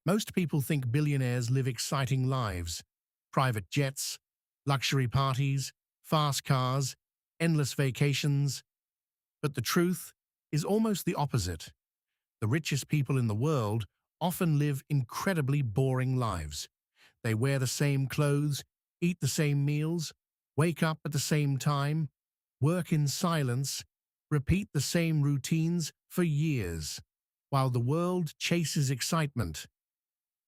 Most people think billionaires live exciting lives, private jets, luxury parties, fast cars, endless vacations. But the truth is almost the opposite. The richest people in the world often live incredibly boring lives. They wear the same clothes, eat the same meals, wake up at the same time, work in silence, repeat the same routines for years. While the world chases excitement,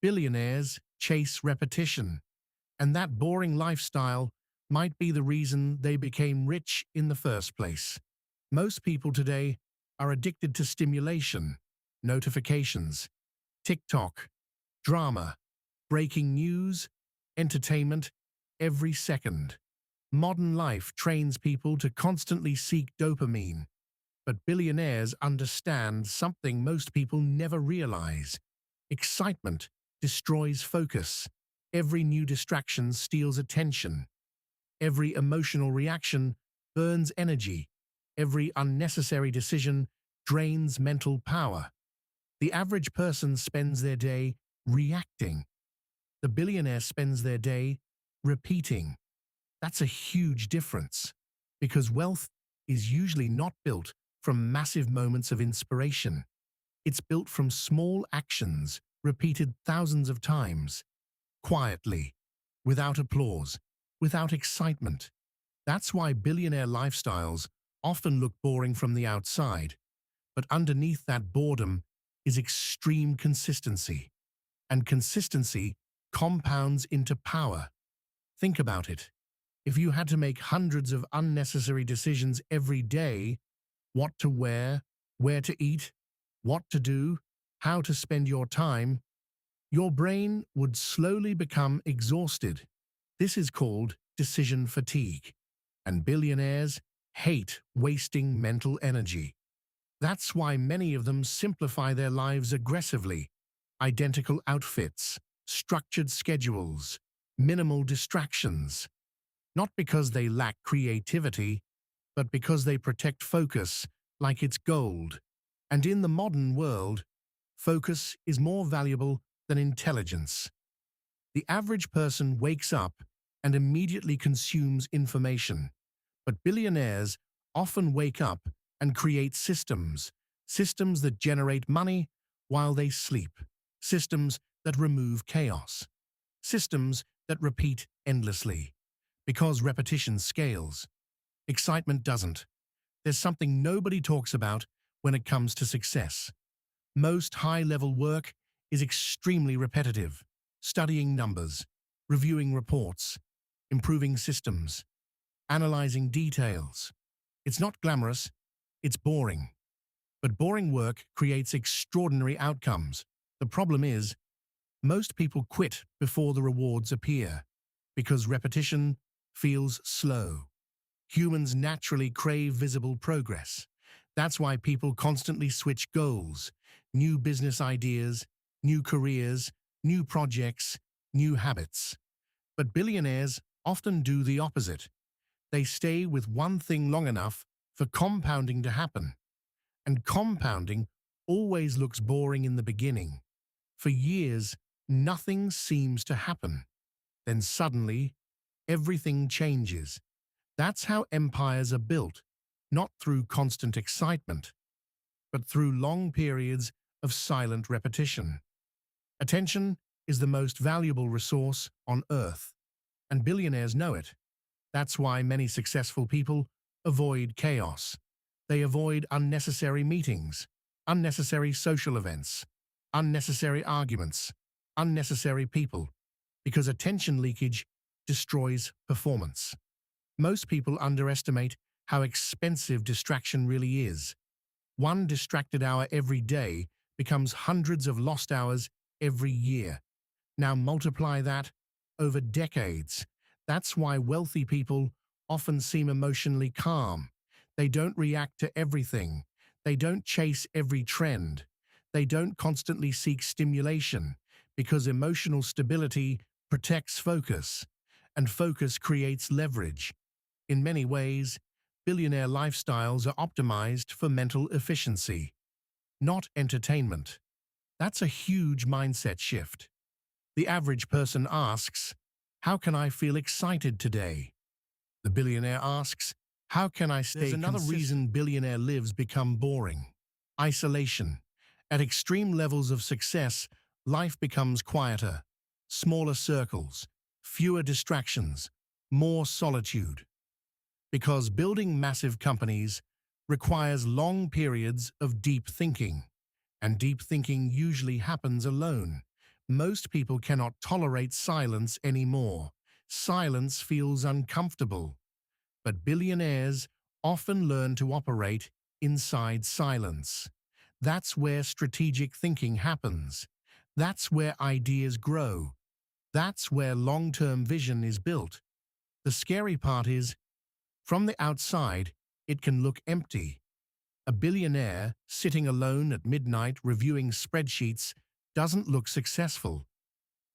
billionaires chase repetition. And that boring lifestyle might be the reason they became rich in the first place. Most people today are addicted to stimulation, notifications, TikTok, drama, breaking news, entertainment, every second. Modern life trains people to constantly seek dopamine, but billionaires understand something most people never realize. Excitement destroys focus. Every new distraction steals attention. Every emotional reaction burns energy. Every unnecessary decision drains mental power. The average person spends their day reacting. The billionaire spends their day repeating. That's a huge difference, because wealth is usually not built from massive moments of inspiration. It's built from small actions repeated thousands of times, quietly, without applause, without excitement. That's why billionaire lifestyles often look boring from the outside, but underneath that boredom is extreme consistency. And consistency compounds into power. Think about it. If you had to make hundreds of unnecessary decisions every day, what to wear, where to eat, what to do, how to spend your time, your brain would slowly become exhausted. This is called decision fatigue, and billionaires hate wasting mental energy. That's why many of them simplify their lives aggressively. Identical outfits, structured schedules, minimal distractions. Not because they lack creativity, but because they protect focus like it's gold. And in the modern world, focus is more valuable than intelligence. The average person wakes up and immediately consumes information, but billionaires often wake up and create systems that generate money while they sleep, systems that remove chaos, systems that repeat endlessly. Because repetition scales, excitement doesn't. There's something nobody talks about when it comes to success. Most high-level work is extremely repetitive, studying numbers, reviewing reports, improving systems, analyzing details. It's not glamorous, it's boring. But boring work creates extraordinary outcomes. The problem is, most people quit before the rewards appear, because repetition feels slow. Humans naturally crave visible progress. That's why people constantly switch goals, new business ideas, new careers, new projects, new habits. But billionaires often do the opposite. They stay with one thing long enough for compounding to happen. And compounding always looks boring in the beginning. For years, nothing seems to happen. Then suddenly, everything changes. That's how empires are built, not through constant excitement, but through long periods of silent repetition. Attention is the most valuable resource on Earth, and billionaires know it. That's why many successful people avoid chaos. They avoid unnecessary meetings, unnecessary social events, unnecessary arguments, unnecessary people, because attention leakage destroys performance. Most people underestimate how expensive distraction really is. One distracted hour every day becomes hundreds of lost hours every year. Now multiply that over decades. That's why wealthy people often seem emotionally calm. They don't react to everything. They don't chase every trend. They don't constantly seek stimulation, because emotional stability protects focus, and focus creates leverage. In many ways, billionaire lifestyles are optimized for mental efficiency, not entertainment. That's a huge mindset shift. The average person asks, how can I feel excited today? The billionaire asks, how can I stay consistent? There's another reason billionaire lives become boring. Isolation. At extreme levels of success, life becomes quieter, smaller circles, fewer distractions, more solitude. Because building massive companies requires long periods of deep thinking, and deep thinking usually happens alone. Most people cannot tolerate silence anymore. Silence feels uncomfortable. But billionaires often learn to operate inside silence. That's where strategic thinking happens. That's where ideas grow. That's where long-term vision is built. The scary part is, from the outside, it can look empty. A billionaire sitting alone at midnight reviewing spreadsheets doesn't look successful.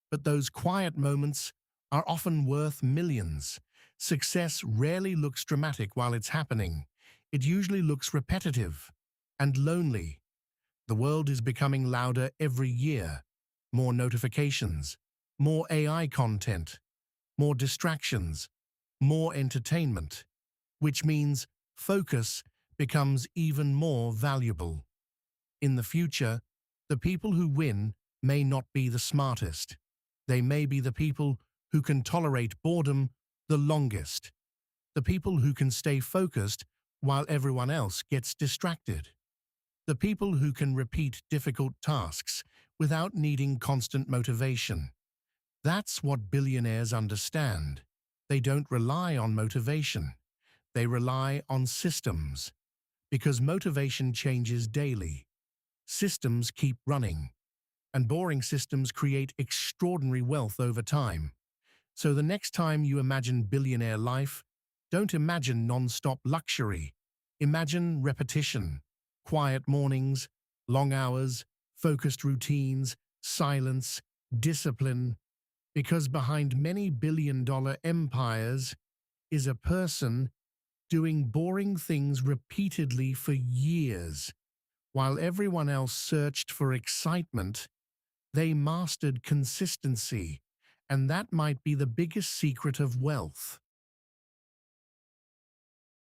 But those quiet moments are often worth millions. Success rarely looks dramatic while it's happening. It usually looks repetitive and lonely. The world is becoming louder every year. More notifications, more AI content, more distractions, more entertainment, which means focus becomes even more valuable. In the future, the people who win may not be the smartest. They may be the people who can tolerate boredom the longest, the people who can stay focused while everyone else gets distracted, the people who can repeat difficult tasks without needing constant motivation. That's what billionaires understand. They don't rely on motivation. They rely on systems. Because motivation changes daily. Systems keep running. And boring systems create extraordinary wealth over time. So the next time you imagine billionaire life, don't imagine non-stop luxury. Imagine repetition, quiet mornings, long hours, focused routines, silence, discipline. Because behind many billion-dollar empires is a person doing boring things repeatedly for years. While everyone else searched for excitement, they mastered consistency, and that might be the biggest secret of wealth.